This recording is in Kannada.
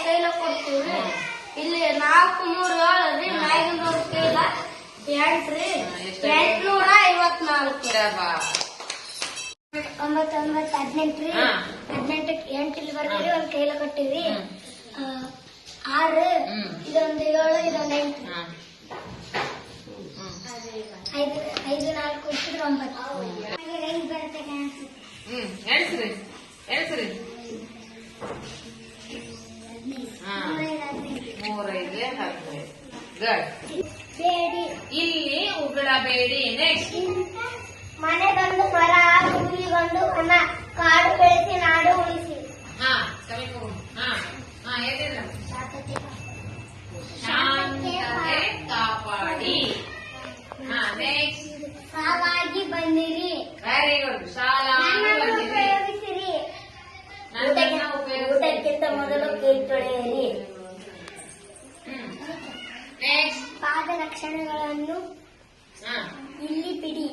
ಕೈಲ ಕೊಡ್ತೀವ್ರಿ. ಇಲ್ಲಿ 407 ಮ್ಯಾಗಿನವ್ರ ಕೈಲ 8 854. 9 9 18 18ಕ್ಕೆ 8 ಇಲ್ಲಿ ಬರ್ತೀವಿ. ಒಂದ್ ಕೈಲ ಕೊಟ್ಟಿವಿ 6. ಇದೊಂದು 7 ಇದೊಂದು 8. 5 5 4 ಕೊಟ್ಟಿದ್ರೆ 9. 5 ಬರುತ್ತೆ ಎಣಿಸ್ರಿ 3 5 ಗುಡ್. ಬೇಡಿ ಇಲ್ಲಿ ಉಗುಳಬೇಡಿ. ನೆಕ್ಸ್ಟ್ ಮನೆಗೊಂದು ಮರ ಹುಲ್ಲಿಗೊಂದು ಕಣ ಕಾಡು ಬೆಳೆಸಿ ನಾಡು ಉಳಿಸಿ. ಶಾಂತತೆ ಕಾಪಾಡಿ. ನೆಕ್ಸ್ಟ್ ಸಾಲಾಗಿ ಬಂದಿರಿ. Very good. ಶಾಲಾ ಉಪಯೋಗಿಸಿರಿ. ಊಟಕ್ಕಿಂತ ಮೊದಲು ಕೈ ತೊಳೆಯಿರಿ. ನೆಕ್ಸ್ಟ್ ಪಾದ ರಕ್ಷಣೆಗಳನ್ನು ಇಲ್ಲಿ ಬಿಡಿ.